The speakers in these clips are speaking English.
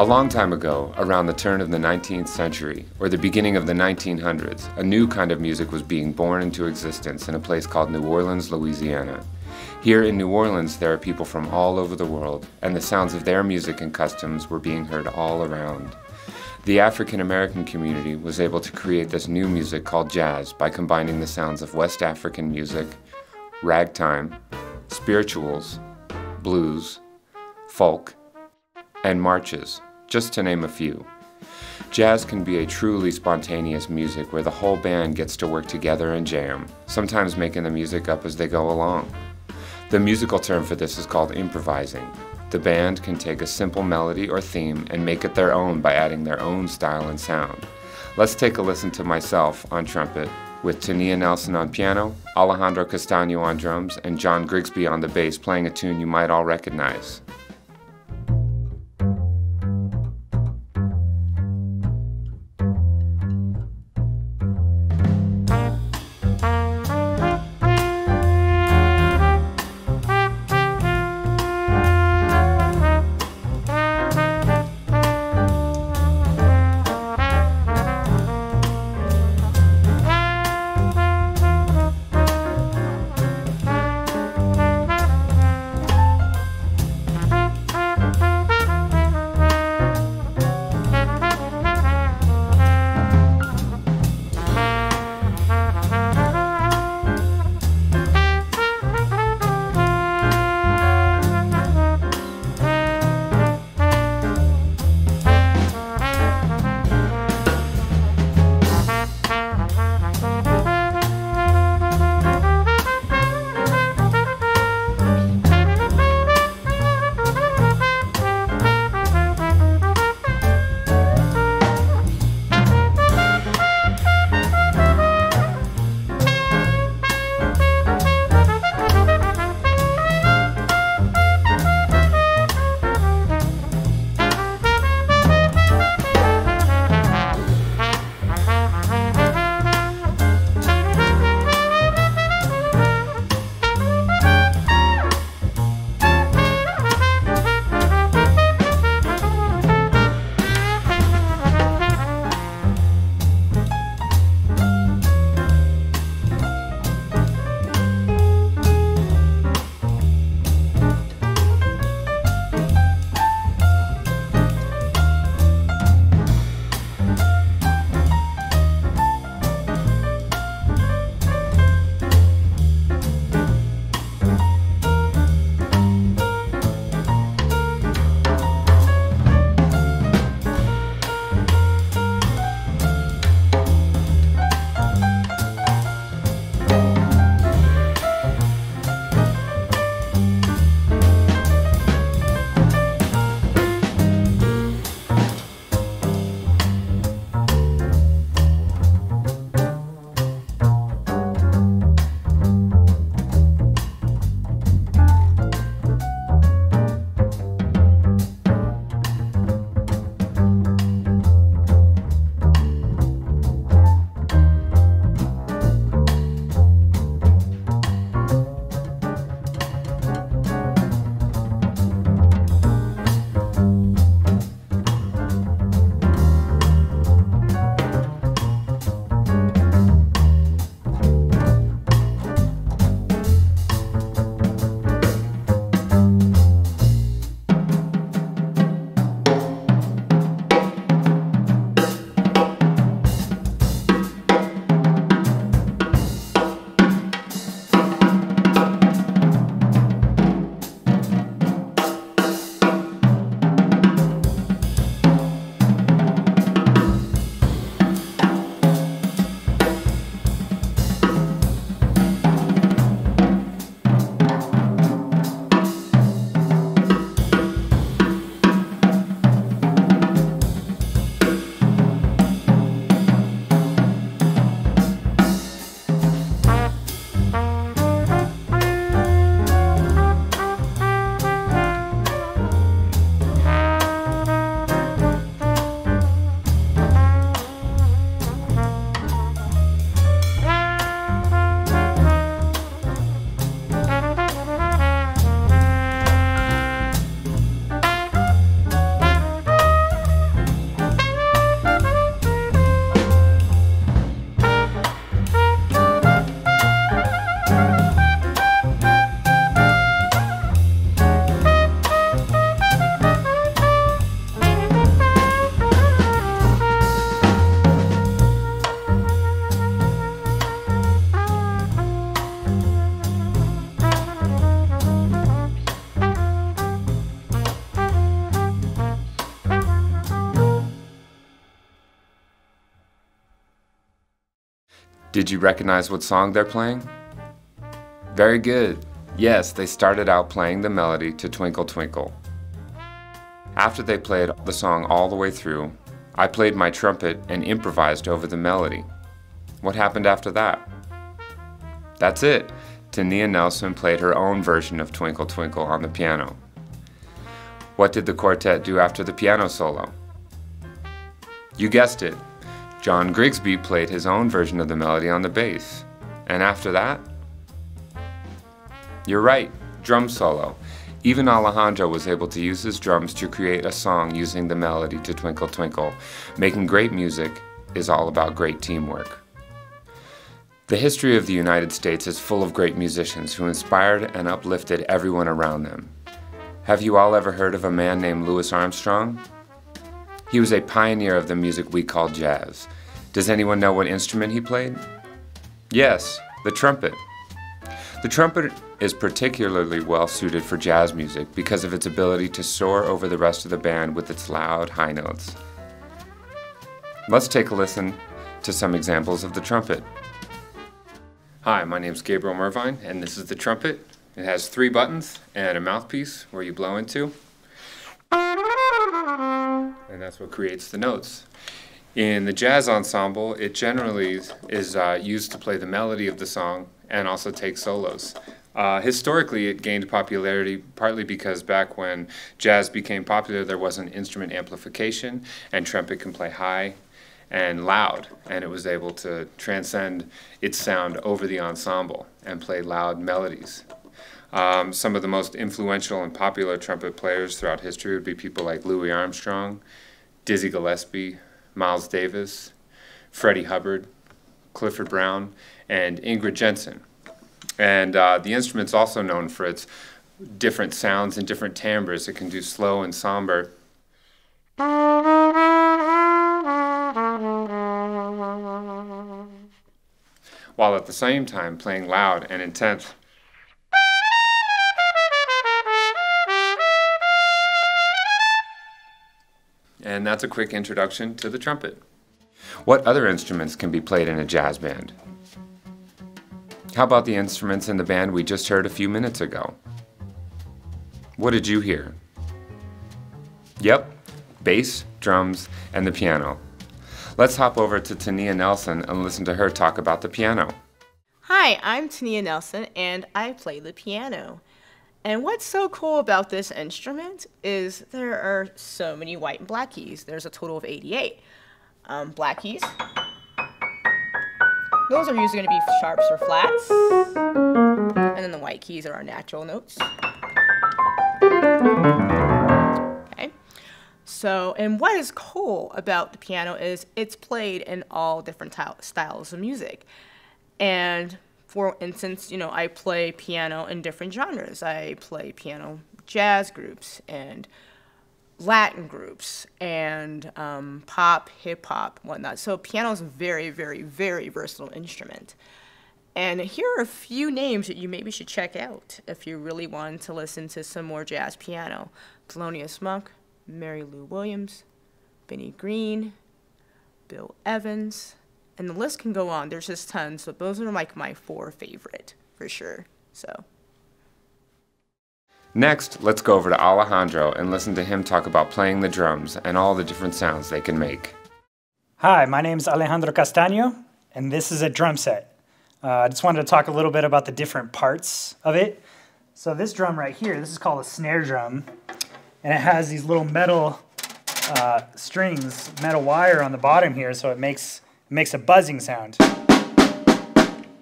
A long time ago, around the turn of the 19th century, or the beginning of the 1900s, a new kind of music was being born into existence in a place called New Orleans, Louisiana. Here in New Orleans, there are people from all over the world, and the sounds of their music and customs were being heard all around. The African American community was able to create this new music called jazz by combining the sounds of West African music, ragtime, spirituals, blues, folk, and marches, just to name a few. Jazz can be a truly spontaneous music where the whole band gets to work together and jam, sometimes making the music up as they go along. The musical term for this is called improvising. The band can take a simple melody or theme and make it their own by adding their own style and sound. Let's take a listen to myself on trumpet, with Tania Nelson on piano, Alejandro Castaño on drums, and John Grigsby on the bass playing a tune you might all recognize. Did you recognize what song they're playing? Very good. Yes, they started out playing the melody to Twinkle Twinkle. After they played the song all the way through, I played my trumpet and improvised over the melody. What happened after that? That's it. Tania Nelson played her own version of Twinkle Twinkle on the piano. What did the quartet do after the piano solo? You guessed it. John Grigsby played his own version of the melody on the bass. And after that? You're right, drum solo. Even Alejandro was able to use his drums to create a song using the melody to Twinkle Twinkle. Making great music is all about great teamwork. The history of the United States is full of great musicians who inspired and uplifted everyone around them. Have you all ever heard of a man named Louis Armstrong? He was a pioneer of the music we call jazz. Does anyone know what instrument he played? Yes, the trumpet. The trumpet is particularly well suited for jazz music because of its ability to soar over the rest of the band with its loud high notes. Let's take a listen to some examples of the trumpet. Hi, my name is Gabriel Mervine, and this is the trumpet. It has 3 buttons and a mouthpiece where you blow into, and that's what creates the notes. In the jazz ensemble, it generally is used to play the melody of the song and also take solos. Historically, it gained popularity partly because back when jazz became popular, there wasn't instrument amplification, and trumpet can play high and loud, and it was able to transcend its sound over the ensemble and play loud melodies. Some of the most influential and popular trumpet players throughout history would be people like Louis Armstrong, Dizzy Gillespie, Miles Davis, Freddie Hubbard, Clifford Brown, and Ingrid Jensen. And the instrument's also known for its different sounds and different timbres. It can do slow and somber. While at the same time playing loud and intense. And that's a quick introduction to the trumpet. What other instruments can be played in a jazz band? How about the instruments in the band we just heard a few minutes ago? What did you hear? Yep, bass, drums, and the piano. Let's hop over to Tania Nelson and listen to her talk about the piano. Hi, I'm Tania Nelson, and I play the piano. And what's so cool about this instrument is there are so many white and black keys. There's a total of 88. Black keys, those are usually going to be sharps or flats. And then the white keys are our natural notes. Okay. So, and what is cool about the piano is it's played in all different styles of music. And for instance, you know, I play piano in different genres. I play piano jazz groups and Latin groups and pop, hip hop, whatnot. So piano is a very, very, very versatile instrument. And here are a few names that you maybe should check out if you really want to listen to some more jazz piano. Thelonious Monk, Mary Lou Williams, Benny Green, Bill Evans, and the list can go on. There's just tons, but those are like my 4 favorite for sure. So. Next, let's go over to Alejandro and listen to him talk about playing the drums and all the different sounds they can make. Hi, my name is Alejandro Castaño, and this is a drum set. I just wanted to talk a little bit about the different parts of it. So this drum right here, this is called a snare drum, and it has these little metal strings, metal wire on the bottom here, so it makes a buzzing sound.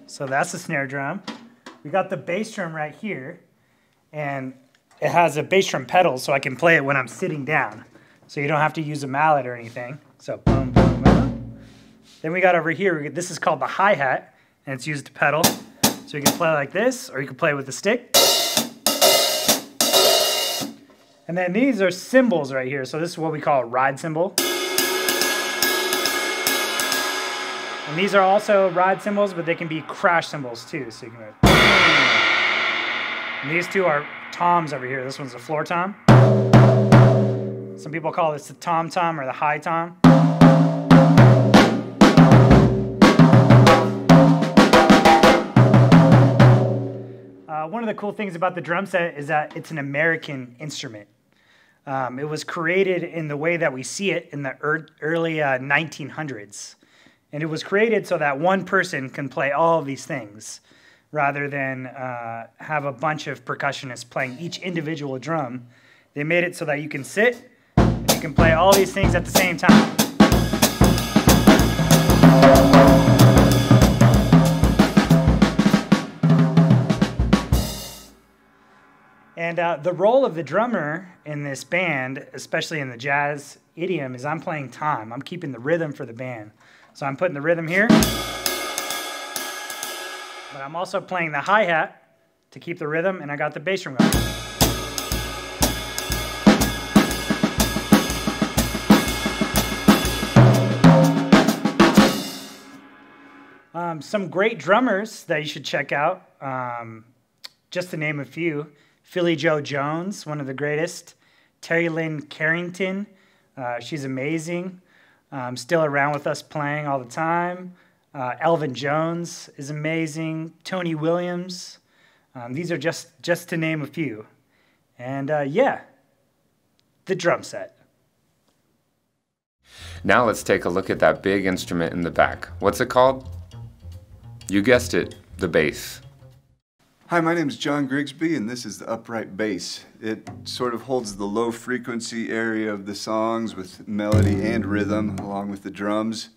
So that's the snare drum. We got the bass drum right here, and it has a bass drum pedal, so I can play it when I'm sitting down. So you don't have to use a mallet or anything. So boom, boom, boom. Then we got over here, this is called the hi-hat, and it's used to pedal. So you can play like this, or you can play with the stick. And then these are cymbals right here. So this is what we call a ride cymbal. And these are also ride cymbals, but they can be crash cymbals too. So you can go. And these two are toms over here. This one's a floor tom. Some people call this the tom-tom or the high tom. One of the cool things about the drum set is that it's an American instrument. It was created in the way that we see it in the early 1900s. And it was created so that one person can play all of these things rather than have a bunch of percussionists playing each individual drum. They made it so that you can sit and you can play all these things at the same time. And the role of the drummer in this band, especially in the jazz idiom, is I'm playing time. I'm keeping the rhythm for the band. So I'm putting the rhythm here, but I'm also playing the hi-hat to keep the rhythm, and I got the bass drum going. Some great drummers that you should check out, just to name a few. Philly Joe Jones, one of the greatest. Terry Lynn Carrington, she's amazing. Still around with us playing all the time. Elvin Jones is amazing. Tony Williams. These are just to name a few. And yeah, the drum set. Now let's take a look at that big instrument in the back. What's it called? You guessed it, the bass. Hi, my name is John Grigsby, and this is the upright bass. It sort of holds the low frequency area of the songs with melody and rhythm along with the drums.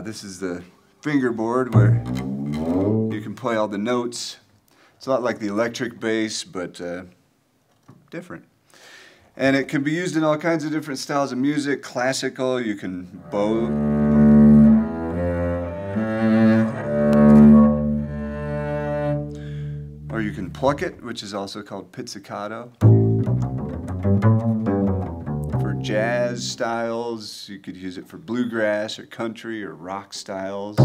This is the fingerboard where you can play all the notes. It's a lot like the electric bass, but different. And it can be used in all kinds of different styles of music. Classical, you can bow. Or you can pluck it, which is also called pizzicato. For jazz styles, you could use it for bluegrass or country or rock styles.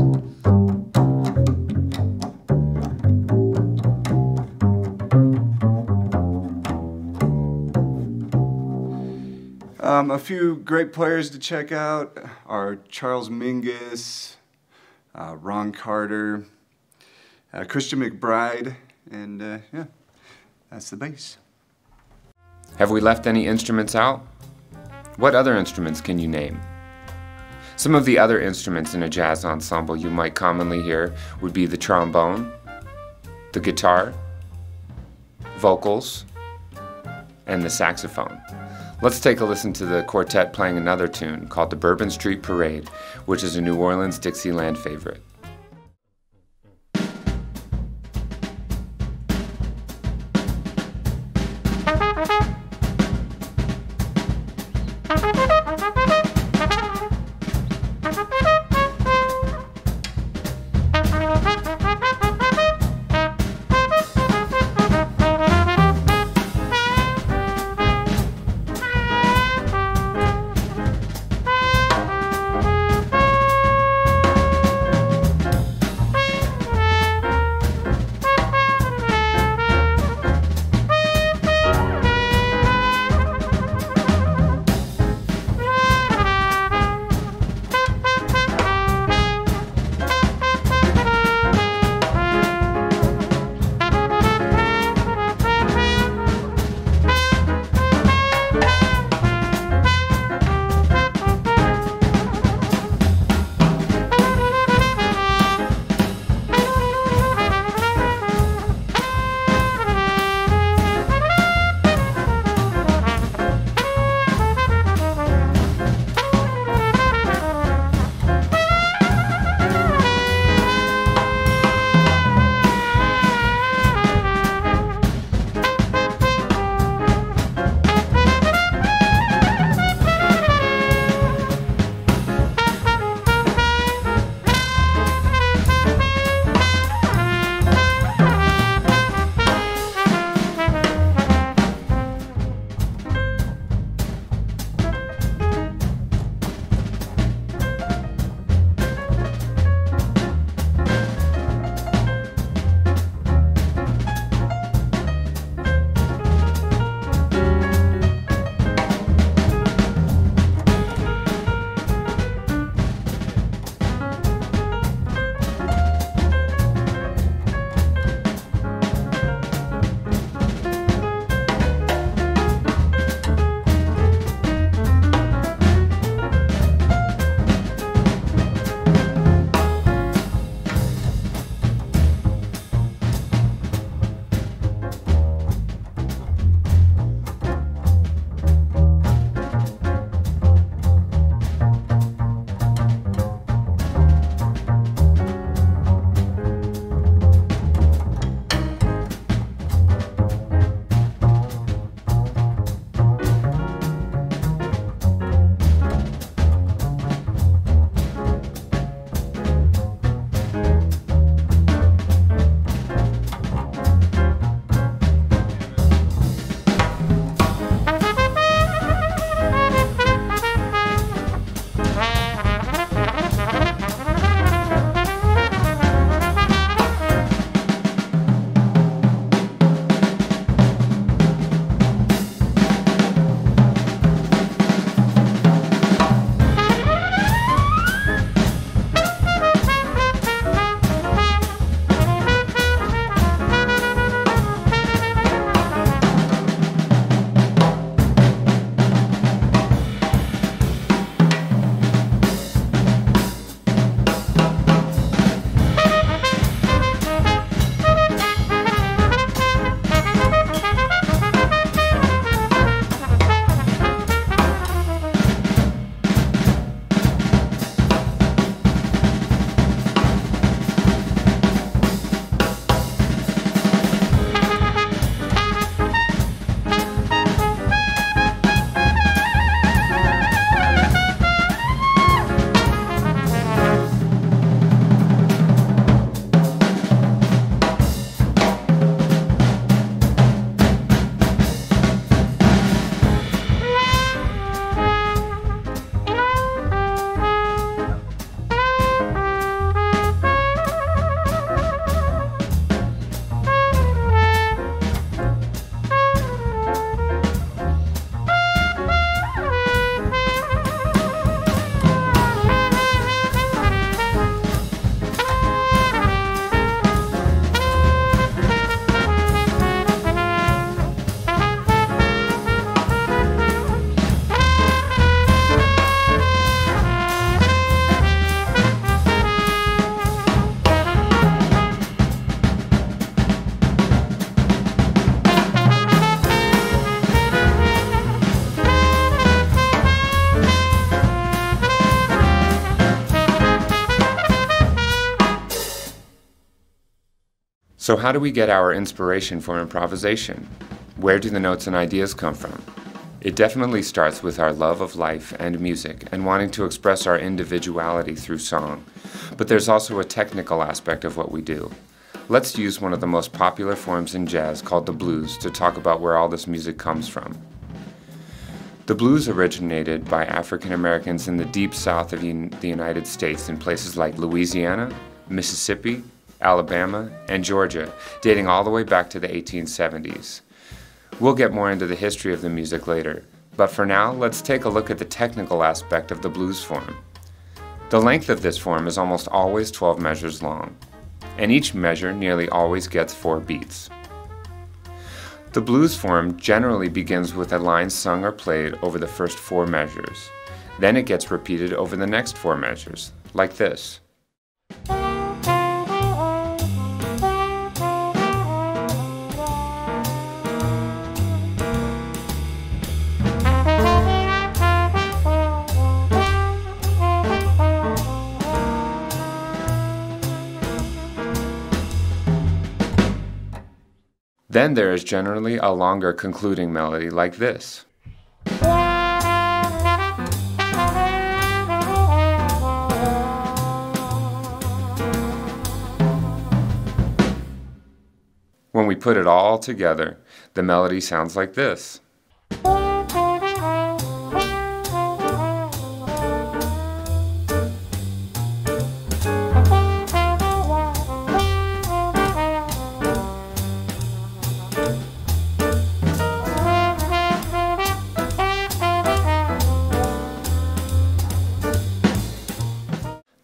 A few great players to check out are Charles Mingus, Ron Carter, Christian McBride, and yeah, that's the bass. Have we left any instruments out? What other instruments can you name? Some of the other instruments in a jazz ensemble you might commonly hear would be the trombone, the guitar, vocals, and the saxophone. Let's take a listen to the quartet playing another tune called the Bourbon Street Parade, which is a New Orleans Dixieland favorite. So how do we get our inspiration for improvisation? Where do the notes and ideas come from? It definitely starts with our love of life and music and wanting to express our individuality through song. But there's also a technical aspect of what we do. Let's use one of the most popular forms in jazz called the blues to talk about where all this music comes from. The blues originated by African Americans in the deep south of the United States in places like Louisiana, Mississippi, Alabama, and Georgia, dating all the way back to the 1870s. We'll get more into the history of the music later, but for now, let's take a look at the technical aspect of the blues form. The length of this form is almost always 12 measures long, and each measure nearly always gets 4 beats. The blues form generally begins with a line sung or played over the first 4 measures. Then it gets repeated over the next 4 measures, like this. Then there is generally a longer concluding melody like this. When we put it all together, the melody sounds like this.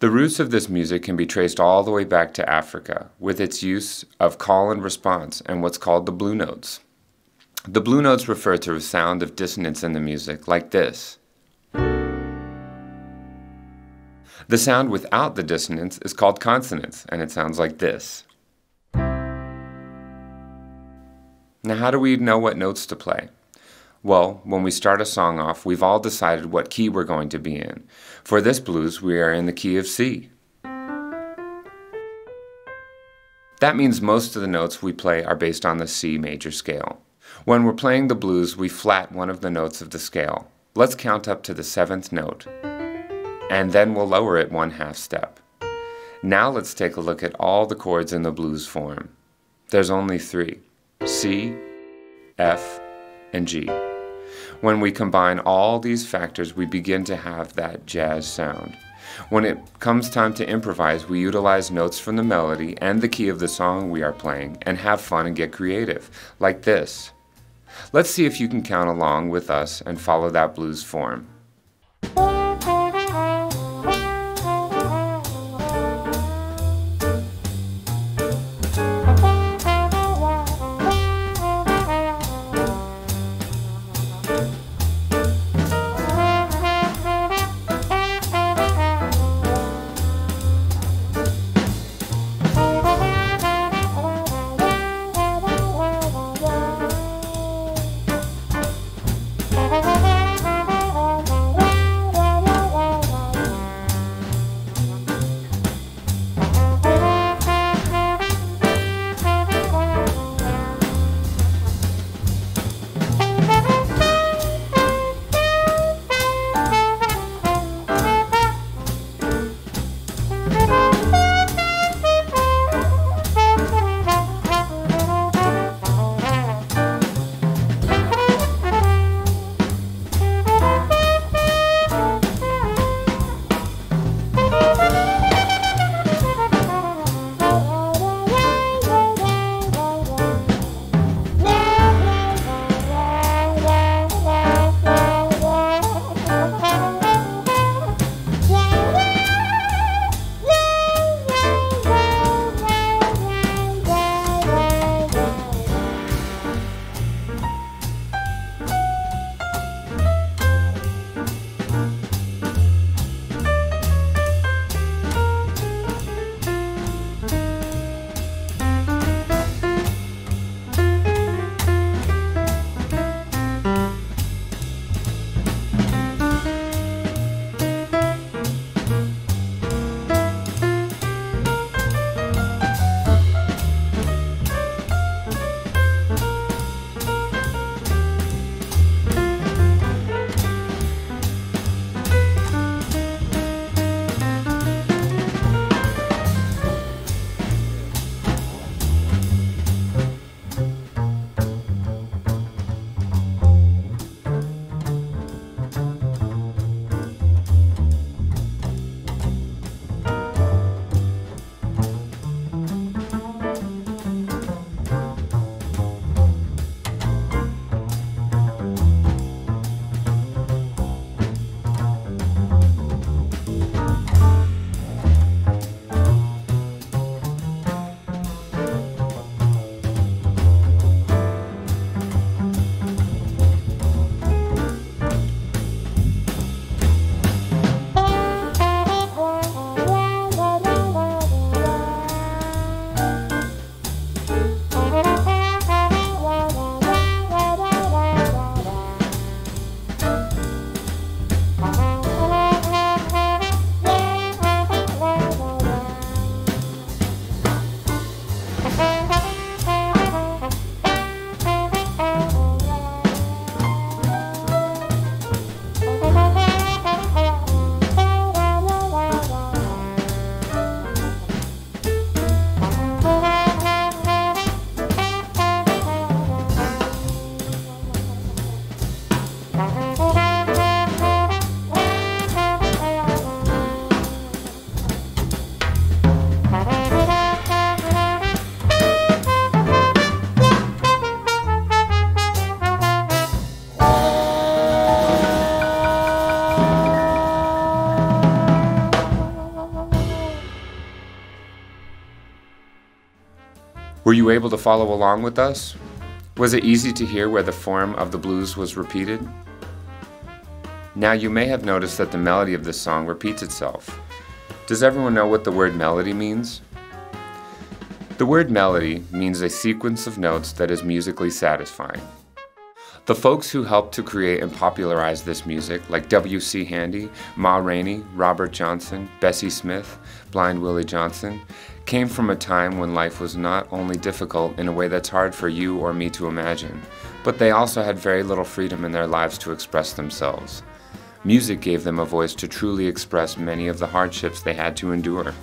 The roots of this music can be traced all the way back to Africa, with its use of call and response and what's called the blue notes. The blue notes refer to a sound of dissonance in the music, like this. The sound without the dissonance is called consonance, and it sounds like this. Now, how do we know what notes to play? Well, when we start a song off, we've all decided what key we're going to be in. For this blues, we are in the key of C. That means most of the notes we play are based on the C major scale. When we're playing the blues, we flat one of the notes of the scale. Let's count up to the 7th note, and then we'll lower it 1/2 step. Now let's take a look at all the chords in the blues form. There's only 3, C, F, and G. When we combine all these factors, we begin to have that jazz sound. When it comes time to improvise, we utilize notes from the melody and the key of the song we are playing and have fun and get creative, like this. Let's see if you can count along with us and follow that blues form. Were you able to follow along with us? Was it easy to hear where the form of the blues was repeated? Now you may have noticed that the melody of this song repeats itself. Does everyone know what the word melody means? The word melody means a sequence of notes that is musically satisfying. The folks who helped to create and popularize this music, like W.C. Handy, Ma Rainey, Robert Johnson, Bessie Smith, Blind Willie Johnson, came from a time when life was not only difficult in a way that's hard for you or me to imagine, but they also had very little freedom in their lives to express themselves. Music gave them a voice to truly express many of the hardships they had to endure.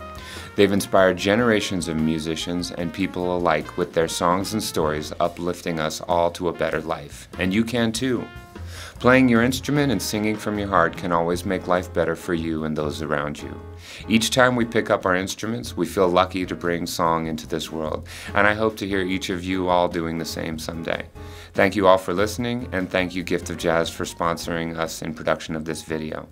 They've inspired generations of musicians and people alike with their songs and stories, uplifting us all to a better life. And you can too. Playing your instrument and singing from your heart can always make life better for you and those around you. Each time we pick up our instruments, we feel lucky to bring song into this world, and I hope to hear each of you all doing the same someday. Thank you all for listening, and thank you Gift of Jazz for sponsoring us in production of this video.